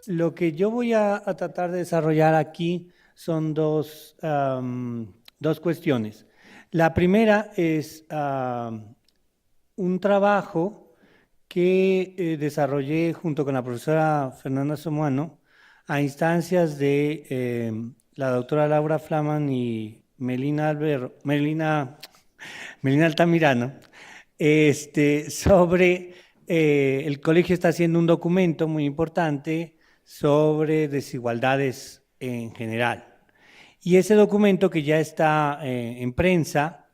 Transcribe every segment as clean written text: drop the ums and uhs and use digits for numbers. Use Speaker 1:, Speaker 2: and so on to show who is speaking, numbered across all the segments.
Speaker 1: Lo que yo voy a tratar de desarrollar aquí son dos cuestiones. La primera es un trabajo que desarrollé junto con la profesora Fernanda Somoano a instancias de la doctora Laura Flaman y Melina Altamirano, sobre el colegio está haciendo un documento muy importante sobre desigualdades en general. Y ese documento que ya está en prensa,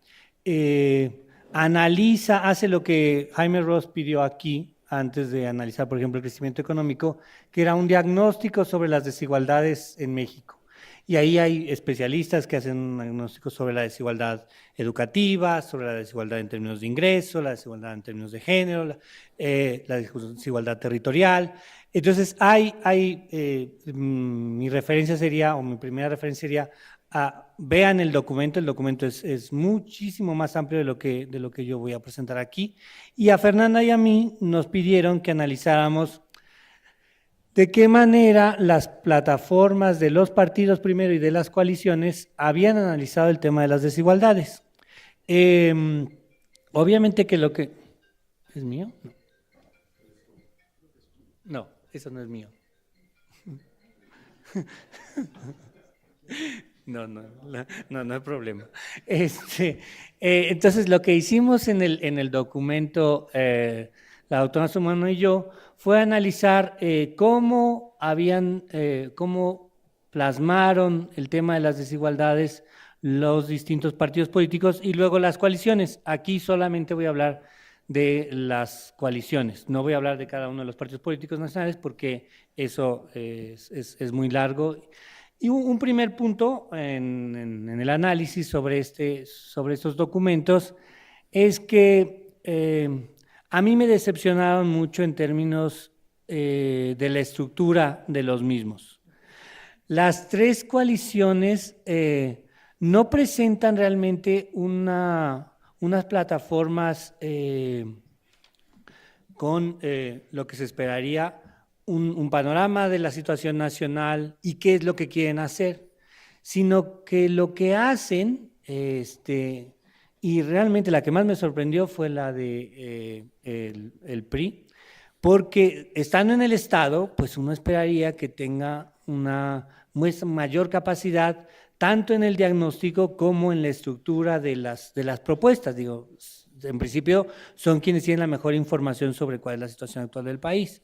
Speaker 1: analiza, hace lo que Jaime Ross pidió aquí, antes de analizar, por ejemplo, el crecimiento económico, que era un diagnóstico sobre las desigualdades en México. Y ahí hay especialistas que hacen un diagnóstico sobre la desigualdad educativa, sobre la desigualdad en términos de ingreso, la desigualdad en términos de género, la desigualdad territorial. Entonces, mi referencia sería, o mi primera referencia sería, vean el documento es muchísimo más amplio de lo que yo voy a presentar aquí. Y a Fernanda y a mí nos pidieron que analizáramos de qué manera las plataformas de los partidos primero y de las coaliciones habían analizado el tema de las desigualdades. Obviamente que lo que... ¿Es mío? No, eso no es mío. No hay problema. Entonces, lo que hicimos en el documento, la doctora Sumano y yo, fue analizar cómo plasmaron el tema de las desigualdades los distintos partidos políticos y luego las coaliciones. Aquí solamente voy a hablar de las coaliciones, no voy a hablar de cada uno de los partidos políticos nacionales porque eso es muy largo. Y un primer punto en el análisis sobre estos documentos es que a mí me decepcionaron mucho en términos de la estructura de los mismos. Las tres coaliciones no presentan realmente unas plataformas con lo que se esperaría un panorama de la situación nacional y qué es lo que quieren hacer, sino que lo que hacen, y realmente la que más me sorprendió fue la de el PRI, porque estando en el Estado, pues uno esperaría que tenga una mayor capacidad tanto en el diagnóstico como en la estructura de las propuestas. Digo, en principio son quienes tienen la mejor información sobre cuál es la situación actual del país.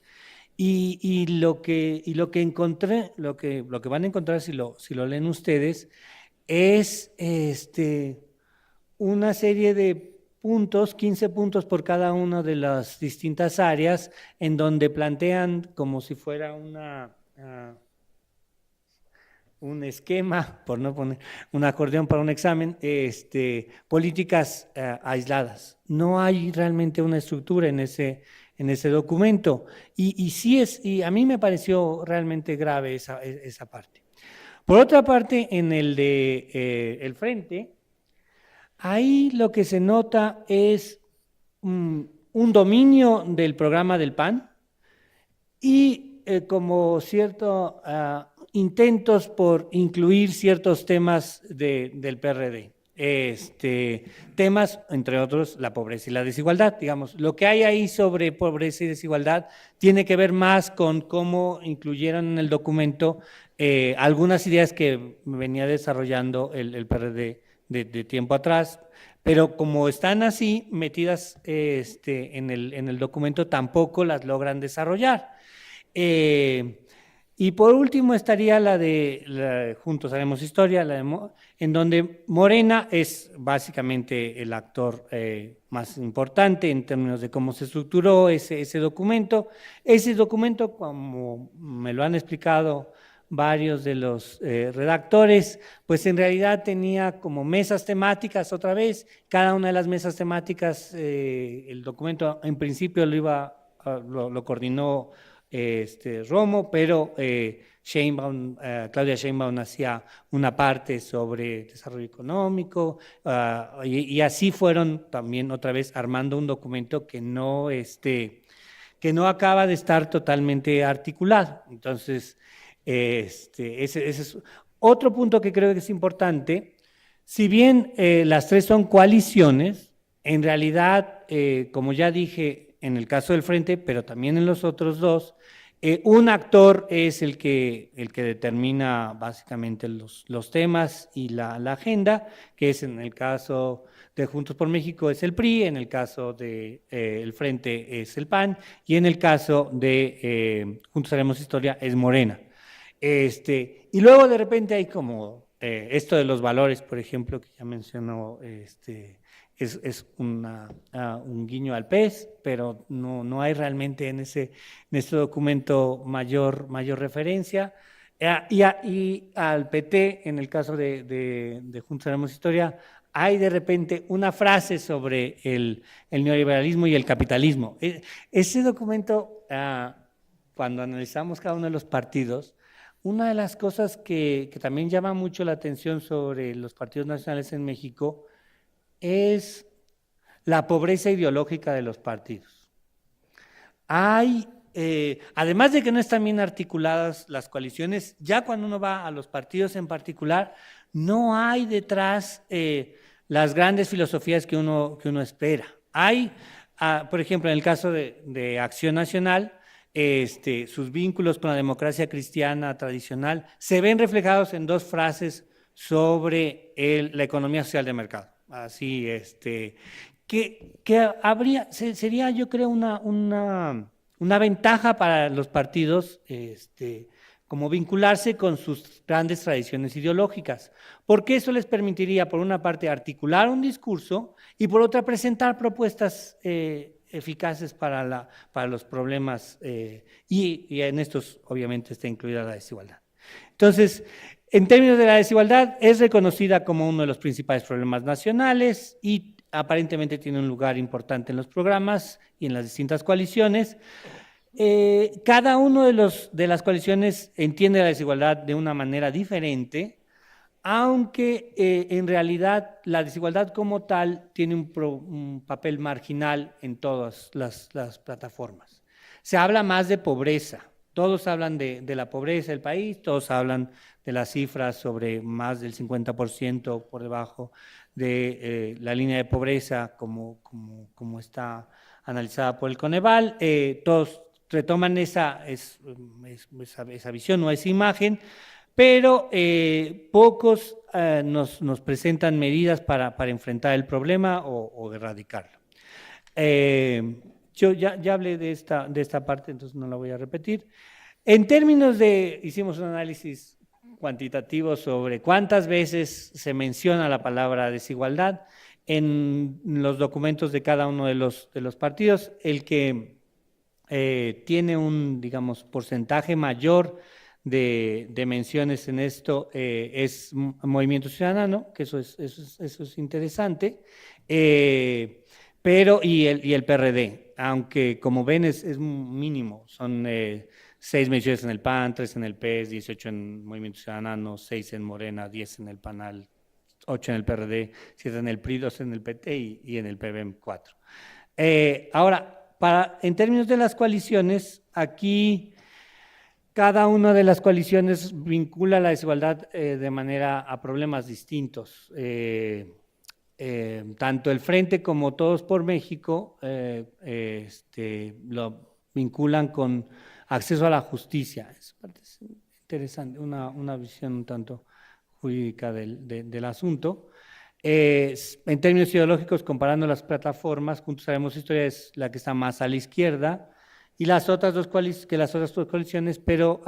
Speaker 1: Y lo que encontré, lo que van a encontrar si lo leen ustedes, es una serie de puntos, 15 puntos por cada una de las distintas áreas, en donde plantean como si fuera un esquema, por no poner un acordeón para un examen, políticas aisladas. No hay realmente una estructura en ese documento. Y sí y a mí me pareció realmente grave esa parte. Por otra parte, en el de el Frente, ahí lo que se nota es un dominio del programa del PAN y como cierto intentos por incluir ciertos temas del PRD. Temas, entre otros, la pobreza y la desigualdad. Digamos, lo que hay ahí sobre pobreza y desigualdad tiene que ver más con cómo incluyeron en el documento algunas ideas que venía desarrollando el PRD de tiempo atrás, pero como están así metidas en el documento, tampoco las logran desarrollar. Y por último estaría la de Juntos Haremos Historia, en donde Morena es básicamente el actor más importante en términos de cómo se estructuró ese documento. Ese documento, como me lo han explicado varios de los redactores, pues en realidad tenía como mesas temáticas otra vez. Cada una de las mesas temáticas, el documento en principio lo coordinó Romo, pero Claudia Sheinbaum hacía una parte sobre desarrollo económico y así fueron también otra vez armando un documento que no que no acaba de estar totalmente articulado. Entonces, ese es otro punto que creo que es importante. Si bien las tres son coaliciones, en realidad, como ya dije, en el caso del Frente, pero también en los otros dos, un actor es el que determina básicamente los temas y la agenda, que es en el caso de Juntos por México es el PRI, en el caso de el Frente es el PAN, y en el caso de Juntos Haremos Historia es Morena. Y luego de repente hay como esto de los valores, por ejemplo, que ya mencionó, es un guiño al PES, pero no hay realmente en este documento mayor referencia. Y al PT, en el caso de Juntos Haremos Historia, hay de repente una frase sobre el neoliberalismo y el capitalismo. Ese documento, cuando analizamos cada uno de los partidos, una de las cosas que también llama mucho la atención sobre los partidos nacionales en México es la pobreza ideológica de los partidos. Además de que no están bien articuladas las coaliciones, ya cuando uno va a los partidos en particular, no hay detrás las grandes filosofías que uno espera. Hay, por ejemplo, en el caso de Acción Nacional, sus vínculos con la democracia cristiana tradicional se ven reflejados en dos frases sobre la economía social de mercado. Así, que sería, yo creo, una ventaja para los partidos, como vincularse con sus grandes tradiciones ideológicas, porque eso les permitiría, por una parte, articular un discurso y por otra, presentar propuestas eficaces para los problemas, y en estos, obviamente, está incluida la desigualdad. Entonces, en términos de la desigualdad, es reconocida como uno de los principales problemas nacionales y aparentemente tiene un lugar importante en los programas y en las distintas coaliciones. Cada uno de las coaliciones entiende la desigualdad de una manera diferente, aunque en realidad la desigualdad como tal tiene un papel marginal en todas las plataformas. Se habla más de pobreza, todos hablan de la pobreza del país, todos hablan de las cifras sobre más del 50% por debajo de la línea de pobreza como está analizada por el Coneval. Todos retoman esa visión o esa imagen, pero pocos nos presentan medidas para enfrentar el problema o erradicarlo. Yo ya hablé de esta parte, entonces no la voy a repetir. En términos hicimos un análisis cuantitativo sobre cuántas veces se menciona la palabra desigualdad en los documentos de cada uno de los partidos. El que tiene un, digamos, porcentaje mayor de menciones en esto es Movimiento Ciudadano, que eso es interesante, pero y el PRD, aunque como ven es mínimo, son 6 menciones en el PAN, 3 en el PES, 18 en Movimiento Ciudadano, 6 en Morena, 10 en el PANAL, 8 en el PRD, 7 en el PRI, 2 en el PT y en el PBM 4. Ahora, en términos de las coaliciones, aquí cada una de las coaliciones vincula la desigualdad de manera a problemas distintos. Tanto el Frente como Todos por México lo vinculan con acceso a la justicia. Es interesante, una visión un tanto jurídica del asunto. En términos ideológicos, comparando las plataformas, Juntos Haremos Historia es la que está más a la izquierda y las otras dos coaliciones, pero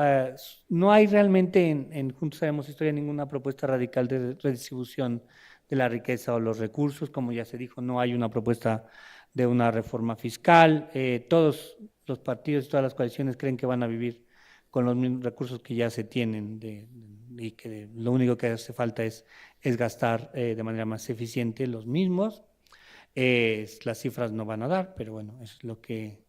Speaker 1: no hay realmente en Juntos Haremos Historia ninguna propuesta radical de redistribución de la riqueza o los recursos. Como ya se dijo, no hay una propuesta de una reforma fiscal. Todos los partidos y todas las coaliciones creen que van a vivir con los mismos recursos que ya se tienen y que lo único que hace falta es gastar de manera más eficiente los mismos. Las cifras no van a dar, pero bueno, eso es lo que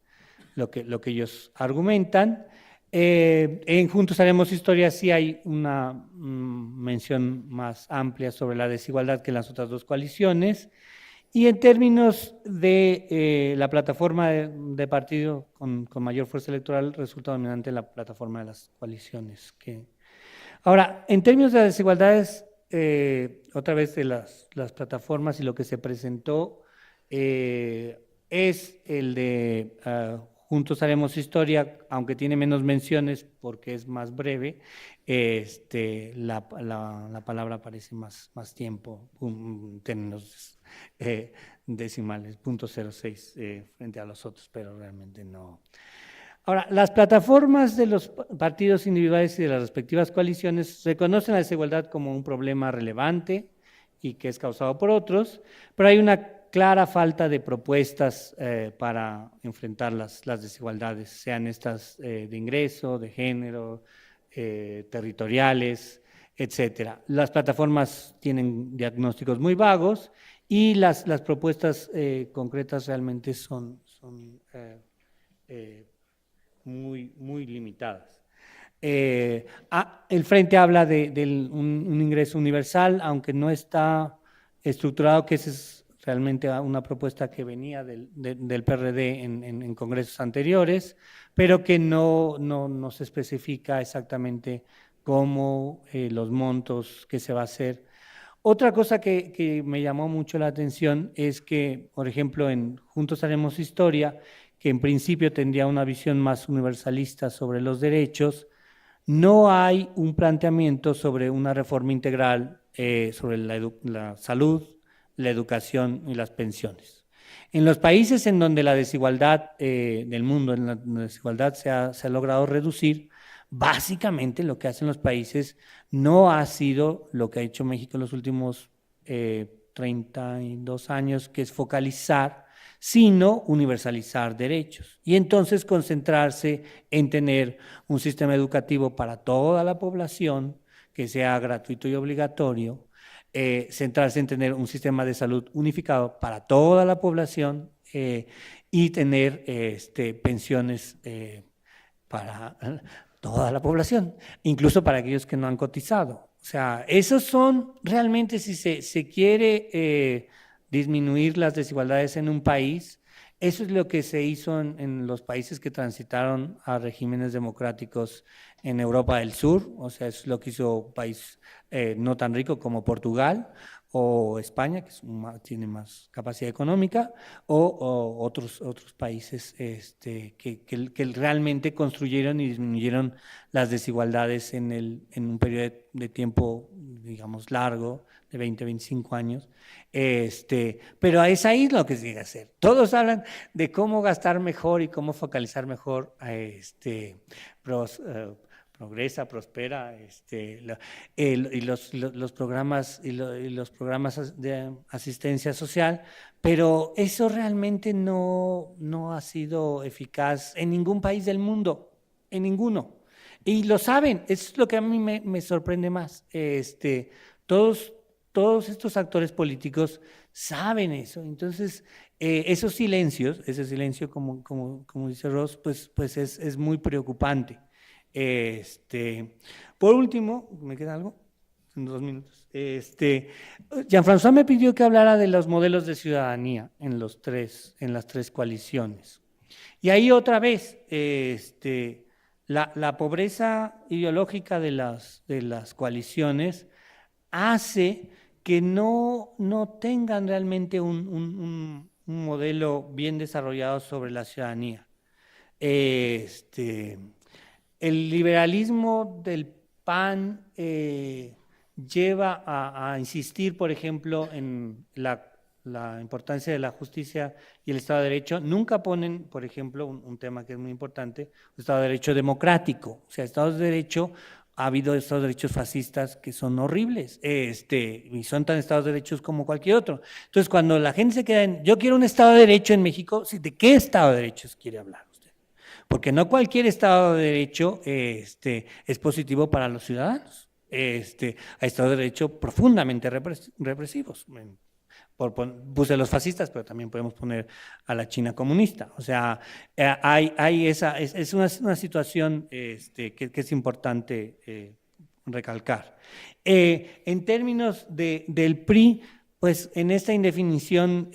Speaker 1: ellos argumentan. En Juntos Haremos Historia sí hay una mención más amplia sobre la desigualdad que en las otras dos coaliciones. Y en términos de la plataforma de partido con mayor fuerza electoral, resulta dominante la plataforma de las coaliciones. Ahora, en términos de las desigualdades, otra vez de las plataformas y lo que se presentó, es el de Juntos Haremos Historia, aunque tiene menos menciones porque es más breve, la palabra aparece más tiempo, en términos decimales, 0.06 frente a los otros, pero realmente no. Ahora, las plataformas de los partidos individuales y de las respectivas coaliciones reconocen la desigualdad como un problema relevante y que es causado por otros, pero hay una clara falta de propuestas para enfrentar las desigualdades, sean estas de ingreso, de género, territoriales, etcétera. Las plataformas tienen diagnósticos muy vagos y las propuestas concretas realmente son muy limitadas. El Frente habla de un ingreso universal, aunque no está estructurado, que esa es realmente una propuesta que venía del PRD en congresos anteriores, pero que no se especifica exactamente cómo, los montos que se va a hacer. Otra cosa que me llamó mucho la atención es que, por ejemplo, en Juntos Haremos Historia, que en principio tendría una visión más universalista sobre los derechos, no hay un planteamiento sobre una reforma integral sobre la salud, la educación y las pensiones. En los países en donde la desigualdad del mundo, en la desigualdad se ha logrado reducir, básicamente lo que hacen los países no ha sido lo que ha hecho México en los últimos 32 años, que es focalizar, sino universalizar derechos. Y entonces concentrarse en tener un sistema educativo para toda la población, que sea gratuito y obligatorio, centrarse en tener un sistema de salud unificado para toda la población y tener pensiones para toda la población, incluso para aquellos que no han cotizado. O sea, esos son realmente, si se quiere disminuir las desigualdades en un país, eso es lo que se hizo en los países que transitaron a regímenes democráticos en Europa del Sur, o sea, es lo que hizo un país no tan rico como Portugal o España, que tiene más capacidad económica, o otros países que realmente construyeron y disminuyeron las desigualdades en un periodo de tiempo, digamos, largo, de 20, 25 años. Pero es ahí lo que se tiene que hacer. Todos hablan de cómo gastar mejor y cómo focalizar mejor a progresa, prospera, y los programas los programas de asistencia social, pero eso realmente no ha sido eficaz en ningún país del mundo, en ninguno. Y lo saben, es lo que a mí me sorprende más. Todos estos actores políticos saben eso. Entonces, ese silencio, como dice Ross, pues es muy preocupante. Por último, ¿me queda algo? En 2 minutos. Jean-François me pidió que hablara de los modelos de ciudadanía en las 3 coaliciones. Y ahí otra vez, la pobreza ideológica de las coaliciones hace que no tengan realmente un modelo bien desarrollado sobre la ciudadanía. El liberalismo del PAN lleva a insistir, por ejemplo, en la importancia de la justicia y el Estado de Derecho. Nunca ponen, por ejemplo, un tema que es muy importante, el Estado de Derecho democrático. O sea, Estados de Derecho, ha habido Estados de Derechos fascistas que son horribles, y son tan Estados de Derechos como cualquier otro. Entonces, cuando la gente se queda en, yo quiero un Estado de Derecho en México, ¿de qué Estado de Derechos quiere hablar usted? Porque no cualquier Estado de Derecho es positivo para los ciudadanos. Hay Estados de Derecho profundamente represivos. Puse los fascistas, pero también podemos poner a la China comunista. O sea, hay es una situación que es importante recalcar. En términos del PRI, Pues en esta indefinición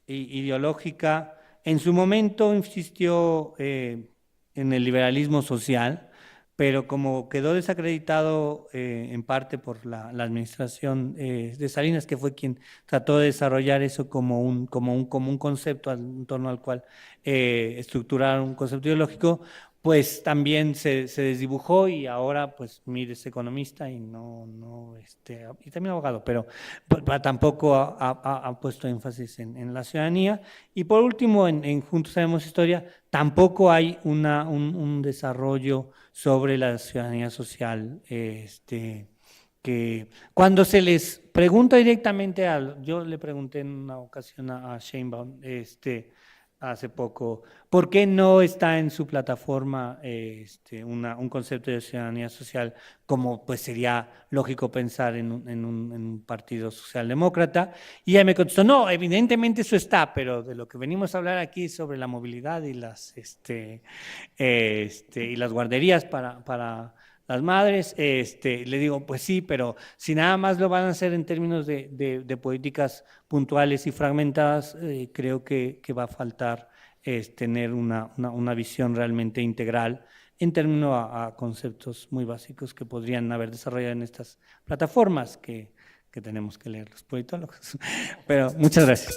Speaker 1: ideológica, en su momento insistió en el liberalismo social, pero como quedó desacreditado en parte por la administración de Salinas, que fue quien trató de desarrollar eso como un concepto en torno al cual estructurar un concepto ideológico, pues también se desdibujó y ahora, pues, mire, es economista y y también abogado, pero tampoco ha puesto énfasis en la ciudadanía. Y por último, en Juntos Sabemos Historia, tampoco hay un desarrollo sobre la ciudadanía social, que cuando se les pregunta directamente yo le pregunté en una ocasión a Sheinbaum, hace poco, ¿por qué no está en su plataforma un concepto de ciudadanía social, como pues sería lógico pensar en un partido socialdemócrata? Y ella me contestó, no, evidentemente eso está, pero de lo que venimos a hablar aquí sobre la movilidad y las guarderías para las madres, le digo, pues sí, pero si nada más lo van a hacer en términos de políticas puntuales y fragmentadas, creo que va a faltar tener una visión realmente integral en términos a conceptos muy básicos que podrían haber desarrollado en estas plataformas que tenemos que leer los politólogos. Pero muchas gracias.